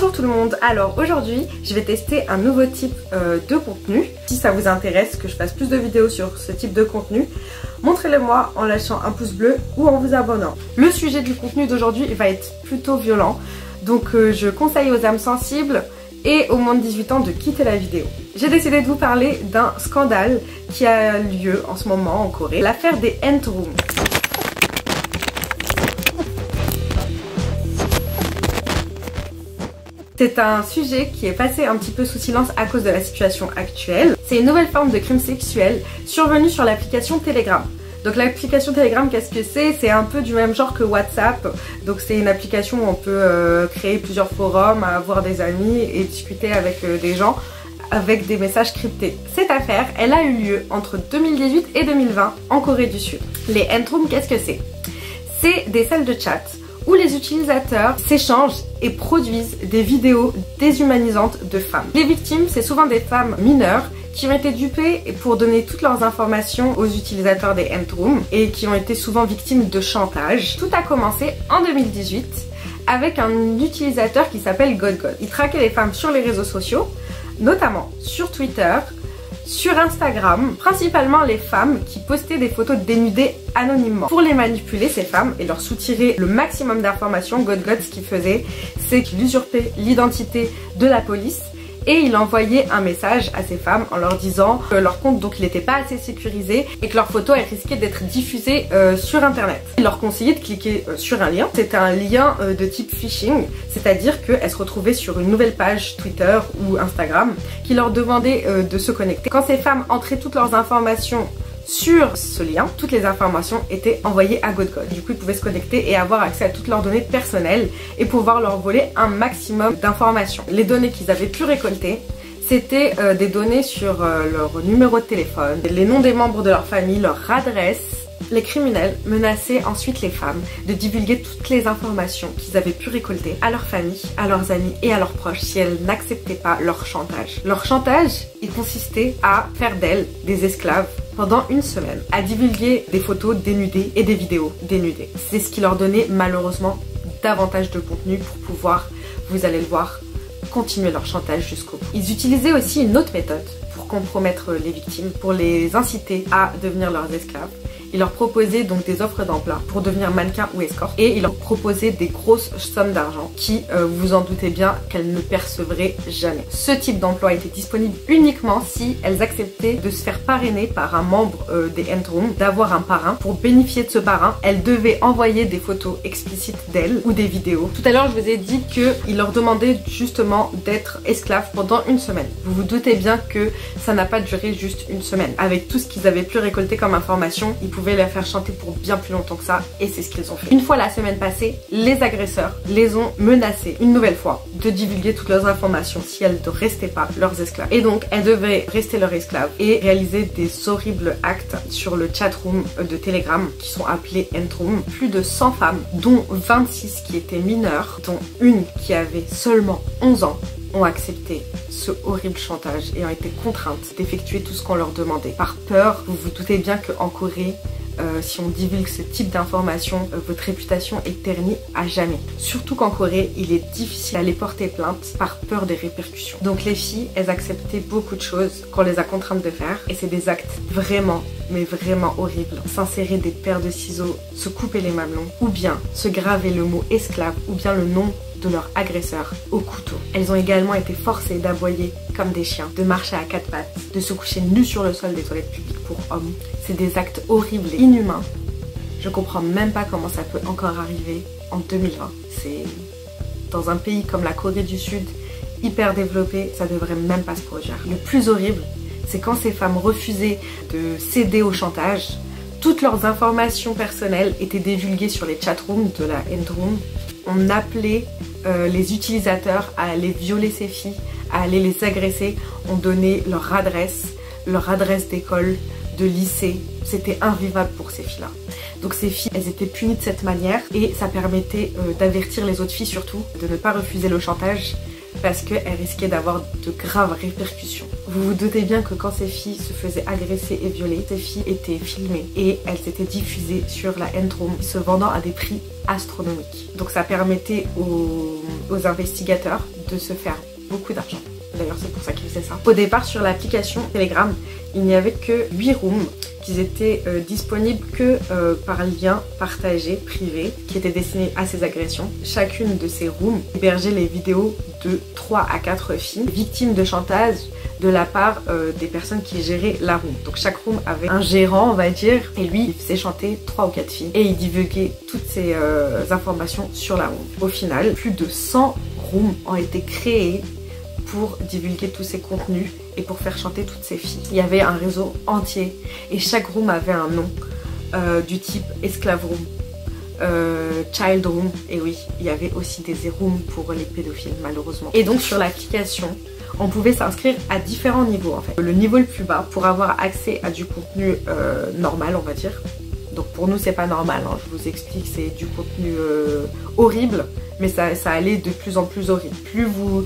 Bonjour tout le monde, alors aujourd'hui je vais tester un nouveau type de contenu. Si ça vous intéresse que je fasse plus de vidéos sur ce type de contenu, montrez-le moi en lâchant un pouce bleu ou en vous abonnant. Le sujet du contenu d'aujourd'hui va être plutôt violent, donc je conseille aux âmes sensibles et aux moins de 18 ans de quitter la vidéo. J'ai décidé de vous parler d'un scandale qui a lieu en ce moment en Corée, l'affaire des Entrooms. C'est un sujet qui est passé un petit peu sous silence à cause de la situation actuelle. C'est une nouvelle forme de crime sexuel survenue sur l'application Telegram. Donc l'application Telegram, qu'est-ce que c'est? C'est un peu du même genre que WhatsApp. Donc c'est une application où on peut créer plusieurs forums, avoir des amis et discuter avec des gens avec des messages cryptés. Cette affaire, elle a eu lieu entre 2018 et 2020 en Corée du Sud. Les Entrooms, qu'est-ce que c'est? C'est des salles de chat où les utilisateurs s'échangent et produisent des vidéos déshumanisantes de femmes. Les victimes, c'est souvent des femmes mineures qui ont été dupées pour donner toutes leurs informations aux utilisateurs des Entrooms et qui ont été souvent victimes de chantage. Tout a commencé en 2018 avec un utilisateur qui s'appelle GodGod. Il traquait les femmes sur les réseaux sociaux, notamment sur Twitter, sur Instagram, principalement les femmes qui postaient des photos dénudées anonymement. Pour les manipuler, ces femmes, et leur soutirer le maximum d'informations, GodGod, ce qu'il faisait, c'est qu'il usurpait l'identité de la police et il envoyait un message à ces femmes en leur disant que leur compte donc il n'était pas assez sécurisé et que leurs photos risquaient d'être diffusées sur internet. Il leur conseillait de cliquer sur un lien. C'était un lien de type phishing, c'est-à-dire qu'elles se retrouvaient sur une nouvelle page Twitter ou Instagram qui leur demandait de se connecter. Quand ces femmes entraient toutes leurs informations sur ce lien, toutes les informations étaient envoyées à GodGod. Du coup, ils pouvaient se connecter et avoir accès à toutes leurs données personnelles et pouvoir leur voler un maximum d'informations. Les données qu'ils avaient pu récolter, c'était des données sur leur numéro de téléphone, les noms des membres de leur famille, leur adresse. Les criminels menaçaient ensuite les femmes de divulguer toutes les informations qu'ils avaient pu récolter à leur famille, à leurs amis et à leurs proches si elles n'acceptaient pas leur chantage. Leur chantage, il consistait à faire d'elles des esclaves pendant une semaine, à divulguer des photos dénudées et des vidéos dénudées. C'est ce qui leur donnait malheureusement davantage de contenu pour pouvoir, vous allez le voir, continuer leur chantage jusqu'au bout. Ils utilisaient aussi une autre méthode pour compromettre les victimes, pour les inciter à devenir leurs esclaves. Il leur proposait donc des offres d'emploi pour devenir mannequin ou escorte et il leur proposait des grosses sommes d'argent qui, vous en doutez bien, qu'elles ne percevraient jamais. Ce type d'emploi était disponible uniquement si elles acceptaient de se faire parrainer par un membre des Entrooms, d'avoir un parrain. Pour bénéficier de ce parrain, elles devaient envoyer des photos explicites d'elles ou des vidéos. Tout à l'heure, je vous ai dit qu'il leur demandait justement d'être esclaves pendant une semaine. Vous vous doutez bien que ça n'a pas duré juste une semaine. Avec tout ce qu'ils avaient pu récolter comme information, ils pouvaient les faire chanter pour bien plus longtemps que ça et c'est ce qu'ils ont fait. Une fois la semaine passée, les agresseurs les ont menacés une nouvelle fois de divulguer toutes leurs informations si elles ne restaient pas leurs esclaves. Et donc elles devaient rester leurs esclaves et réaliser des horribles actes sur le chatroom de Telegram qui sont appelés Entrooms. Plus de 100 femmes, dont 26 qui étaient mineures, dont une qui avait seulement 11 ans, ont accepté ce horrible chantage et ont été contraintes d'effectuer tout ce qu'on leur demandait. Par peur, vous vous doutez bien qu'en Corée, si on divulgue ce type d'informations, votre réputation est ternie à jamais. Surtout qu'en Corée, il est difficile d'aller porter plainte par peur des répercussions. Donc les filles, elles acceptaient beaucoup de choses qu'on les a contraintes de faire et c'est des actes vraiment, mais vraiment horribles. S'insérer des paires de ciseaux, se couper les mamelons, ou bien se graver le mot esclave, ou bien le nom de leur agresseur au couteau. Elles ont également été forcées d'aboyer comme des chiens, de marcher à quatre pattes, de se coucher nues sur le sol des toilettes publiques pour hommes. C'est des actes horribles et inhumains. Je comprends même pas comment ça peut encore arriver en 2020. C'est dans un pays comme la Corée du Sud, hyper développé, ça devrait même pas se produire. Le plus horrible, c'est quand ces femmes refusaient de céder au chantage, toutes leurs informations personnelles étaient divulguées sur les chatrooms de la Entroom. On appelait les utilisateurs à aller violer ces filles, à aller les agresser. On donnait leur adresse d'école, de lycée. C'était invivable pour ces filles-là. Donc ces filles, elles étaient punies de cette manière et ça permettait d'avertir les autres filles surtout de ne pas refuser le chantage parce qu'elle risquait d'avoir de graves répercussions. Vous vous doutez bien que quand ces filles se faisaient agresser et violer, ces filles étaient filmées et elles étaient diffusées sur la N-Room, se vendant à des prix astronomiques. Donc ça permettait aux investigateurs de se faire beaucoup d'argent. D'ailleurs c'est pour ça qu'ils faisaient ça. Au départ sur l'application Telegram, il n'y avait que 8 rooms qui étaient disponibles que par lien partagé, privé, qui étaient destinés à ces agressions. Chacune de ces rooms hébergeait les vidéos de 3 à 4 filles victimes de chantage de la part des personnes qui géraient la room. Donc chaque room avait un gérant, on va dire, et lui il faisait chanter 3 ou 4 filles et il divulguait toutes ces informations sur la room. Au final, plus de 100 rooms ont été créés pour divulguer tous ces contenus et pour faire chanter toutes ces filles. Il y avait un réseau entier et chaque room avait un nom du type esclave room, child room, et oui, il y avait aussi des rooms pour les pédophiles malheureusement. Et donc sur l'application, on pouvait s'inscrire à différents niveaux en fait. Le niveau le plus bas pour avoir accès à du contenu normal, on va dire. Donc pour nous c'est pas normal, hein. Je vous explique, c'est du contenu horrible, mais ça allait de plus en plus horrible. Plus vous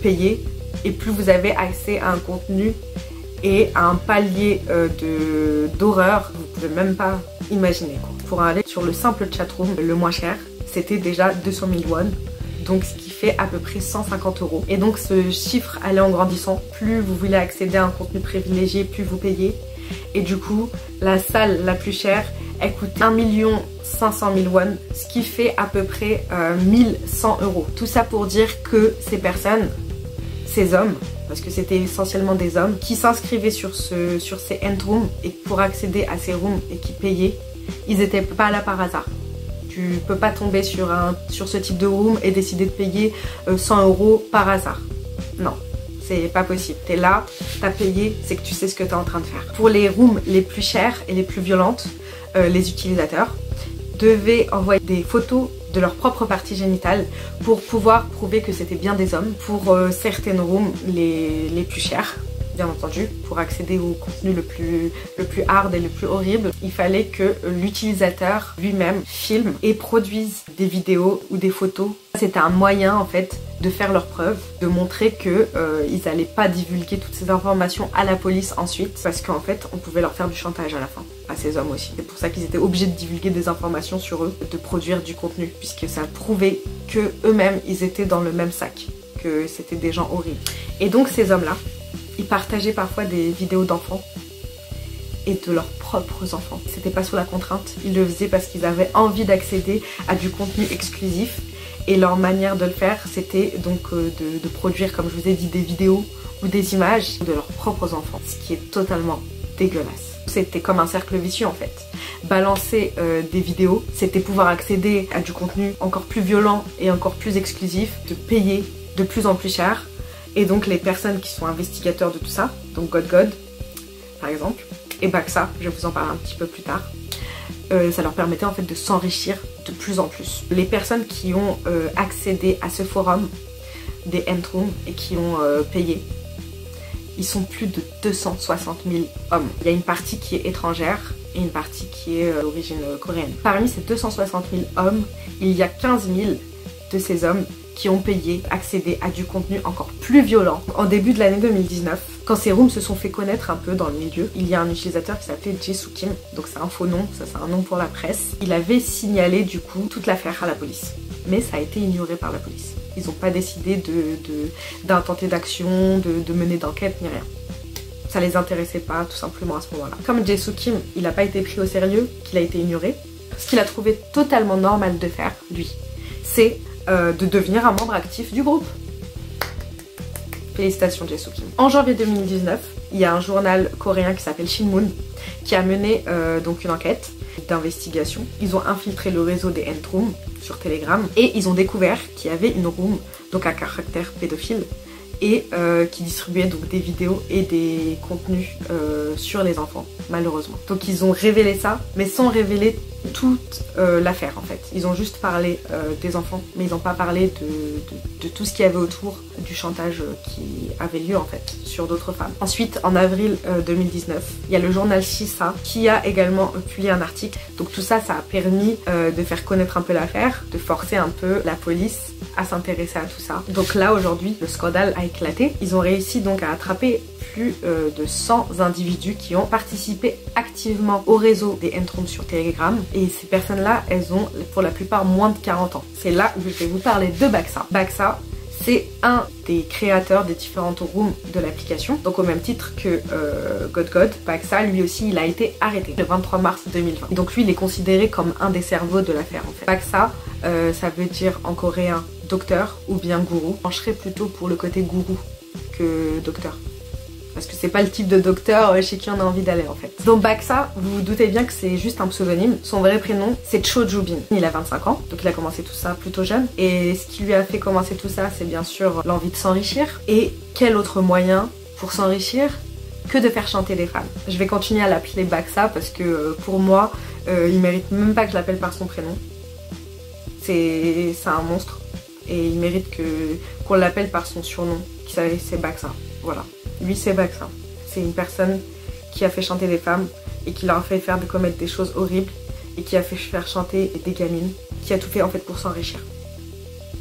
payez et plus vous avez accès à un contenu et à un palier d'horreur, vous pouvez même pas imaginer quoi. Pour aller sur le simple chatroom, le moins cher, c'était déjà 200 000 won, donc ce qui fait à peu près 150 €. Et donc ce chiffre allait en grandissant, plus vous voulez accéder à un contenu privilégié, plus vous payez. Et du coup, la salle la plus chère, elle coûte 1 500 000 won, ce qui fait à peu près 1100 €. Tout ça pour dire que ces personnes, ces hommes, parce que c'était essentiellement des hommes, qui s'inscrivaient sur ces end-rooms et pour accéder à ces rooms et qui payaient, ils n'étaient pas là par hasard. Tu peux pas tomber sur ce type de room et décider de payer 100 € par hasard. Non. C'est pas possible. T'es là, t'as payé, c'est que tu sais ce que t'es en train de faire. Pour les rooms les plus chères et les plus violentes, les utilisateurs devaient envoyer des photos de leur propre partie génitale pour pouvoir prouver que c'était bien des hommes. Pour certaines rooms les plus chères, bien entendu, pour accéder au contenu le plus hard et le plus horrible, il fallait que l'utilisateur lui-même filme et produise des vidéos ou des photos. C'était un moyen en fait de faire leurs preuves, de montrer que ils n'allaient pas divulguer toutes ces informations à la police ensuite, parce qu'en fait on pouvait leur faire du chantage à la fin, à ces hommes aussi. C'est pour ça qu'ils étaient obligés de divulguer des informations sur eux, de produire du contenu, puisque ça prouvait que eux-mêmes ils étaient dans le même sac, que c'était des gens horribles. Et donc ces hommes-là, ils partageaient parfois des vidéos d'enfants et de leurs propres enfants. C'était pas sous la contrainte, ils le faisaient parce qu'ils avaient envie d'accéder à du contenu exclusif. Et leur manière de le faire, c'était donc de produire, comme je vous ai dit, des vidéos ou des images de leurs propres enfants, ce qui est totalement dégueulasse. C'était comme un cercle vicieux en fait. Balancer des vidéos, c'était pouvoir accéder à du contenu encore plus violent et encore plus exclusif, de payer de plus en plus cher. Et donc les personnes qui sont investigateurs de tout ça, donc God par exemple, et Baxa, je vais vous en parler un petit peu plus tard, ça leur permettait en fait de s'enrichir de plus en plus. Les personnes qui ont accédé à ce forum des end-rooms et qui ont payé, ils sont plus de 260 000 hommes. Il y a une partie qui est étrangère et une partie qui est d'origine coréenne. Parmi ces 260 000 hommes, il y a 15 000 de ces hommes qui ont payé, accédé à du contenu encore plus violent. En début de l'année 2019, quand ces rooms se sont fait connaître un peu dans le milieu, il y a un utilisateur qui s'appelait Jae-Soo Kim, donc c'est un faux nom, ça c'est un nom pour la presse. Il avait signalé du coup toute l'affaire à la police, mais ça a été ignoré par la police. Ils n'ont pas décidé d'intenter d'action, de mener d'enquête ni rien. Ça les intéressait pas tout simplement à ce moment-là. Comme Jae-Soo Kim, il n'a pas été pris au sérieux, qu'il a été ignoré, ce qu'il a trouvé totalement normal de faire, lui, c'est de devenir un membre actif du groupe. Félicitations Jae-Soo Kim. En janvier 2019, il y a un journal coréen qui s'appelle Shinmun qui a mené donc une enquête d'investigation. Ils ont infiltré le réseau des end-rooms sur Telegram et ils ont découvert qu'il y avait une room donc à caractère pédophile et qui distribuait donc des vidéos et des contenus sur les enfants, malheureusement. Donc ils ont révélé ça, mais sans révéler toute l'affaire en fait. Ils ont juste parlé des enfants, mais ils n'ont pas parlé de tout ce qu'il y avait autour du chantage qui avait lieu en fait sur d'autres femmes. Ensuite, en avril 2019, il y a le journal Shisa qui a également publié un article. Donc tout ça, ça a permis de faire connaître un peu l'affaire, de forcer un peu la police à s'intéresser à tout ça. Donc là aujourd'hui le scandale a éclaté. Ils ont réussi donc à attraper plus de 100 individus qui ont participé activement au réseau des N-Trooms sur Telegram. Et ces personnes-là, elles ont pour la plupart moins de 40 ans. C'est là où je vais vous parler de Baxa. Baxa, c'est un des créateurs des différentes rooms de l'application. Donc au même titre que God, Baxa, lui aussi, il a été arrêté le 23 mars 2020. Et donc lui, il est considéré comme un des cerveaux de l'affaire en fait. Baxa, ça veut dire en coréen docteur ou bien gourou. Je pencherais plutôt pour le côté gourou que docteur. Parce que c'est pas le type de docteur chez qui on a envie d'aller en fait. Donc Baxa, vous vous doutez bien que c'est juste un pseudonyme. Son vrai prénom, c'est Cho Joo-bin. Il a 25 ans, donc il a commencé tout ça plutôt jeune. Et ce qui lui a fait commencer tout ça, c'est bien sûr l'envie de s'enrichir. Et quel autre moyen pour s'enrichir que de faire chanter des femmes. Je vais continuer à l'appeler Baxa parce que pour moi, il mérite même pas que je l'appelle par son prénom. C'est un monstre. Et il mérite qu'on l'appelle par son surnom, qui c'est Baxa. Voilà. Lui c'est Baxa. C'est une personne qui a fait chanter des femmes et qui leur a fait faire de commettre des choses horribles et qui a fait faire chanter des gamines, qui a tout fait en fait pour s'enrichir.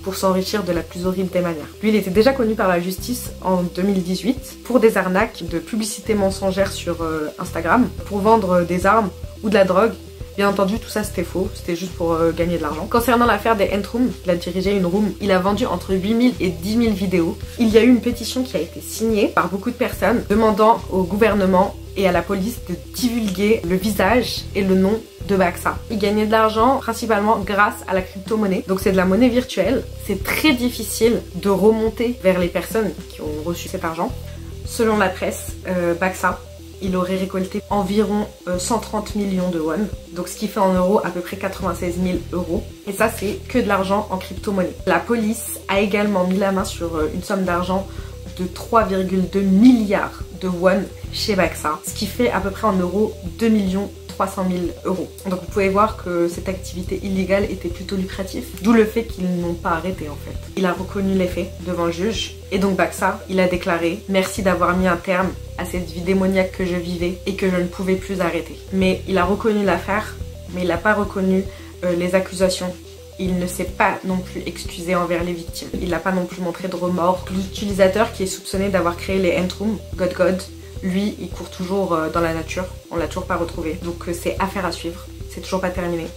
Pour s'enrichir de la plus horrible des manières. Lui il était déjà connu par la justice en 2018 pour des arnaques de publicité mensongère sur Instagram, pour vendre des armes ou de la drogue. Bien entendu, tout ça c'était faux, c'était juste pour gagner de l'argent. Concernant l'affaire des N-Trooms, il a dirigé une room, il a vendu entre 8000 et 10 000 vidéos. Il y a eu une pétition qui a été signée par beaucoup de personnes demandant au gouvernement et à la police de divulguer le visage et le nom de Baxa. Il gagnait de l'argent principalement grâce à la crypto-monnaie. Donc c'est de la monnaie virtuelle. C'est très difficile de remonter vers les personnes qui ont reçu cet argent. Selon la presse, Baxa, il aurait récolté environ 130 millions de won, donc ce qui fait en euros à peu près 96 000 euros. Et ça c'est que de l'argent en crypto-monnaie. La police a également mis la main sur une somme d'argent de 3,2 milliards de won chez Baxa, ce qui fait à peu près en euros 2 300 000 euros. Donc vous pouvez voir que cette activité illégale était plutôt lucrative, d'où le fait qu'ils n'ont pas arrêté en fait. Il a reconnu les faits devant le juge et donc Baxa, il a déclaré « Merci d'avoir mis un terme à cette vie démoniaque que je vivais et que je ne pouvais plus arrêter ». Mais il a reconnu l'affaire, mais il n'a pas reconnu les accusations. Il ne s'est pas non plus excusé envers les victimes. Il n'a pas non plus montré de remords. L'utilisateur qui est soupçonné d'avoir créé les N-Trooms, God, lui, il court toujours dans la nature. On l'a toujours pas retrouvé. Donc c'est affaire à suivre. C'est toujours pas terminé.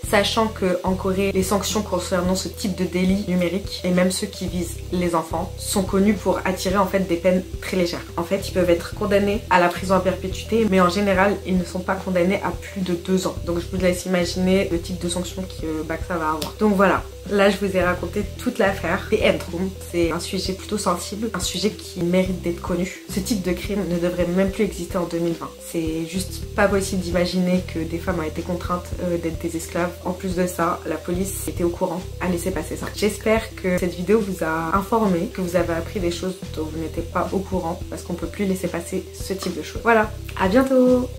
Sachant qu'en Corée, les sanctions concernant ce type de délit numérique, et même ceux qui visent les enfants, sont connus pour attirer en fait des peines très légères. En fait, ils peuvent être condamnés à la prison à perpétuité, mais en général, ils ne sont pas condamnés à plus de 2 ans. Donc je vous laisse imaginer le type de sanctions que Baxa va avoir. Donc voilà. Là, je vous ai raconté toute l'affaire des N-Trooms. C'est un sujet plutôt sensible, un sujet qui mérite d'être connu. Ce type de crime ne devrait même plus exister en 2020. C'est juste pas possible d'imaginer que des femmes ont été contraintes d'être des esclaves. En plus de ça, la police était au courant, a laissé passer ça. J'espère que cette vidéo vous a informé, que vous avez appris des choses dont vous n'étiez pas au courant, parce qu'on peut plus laisser passer ce type de choses. Voilà, à bientôt!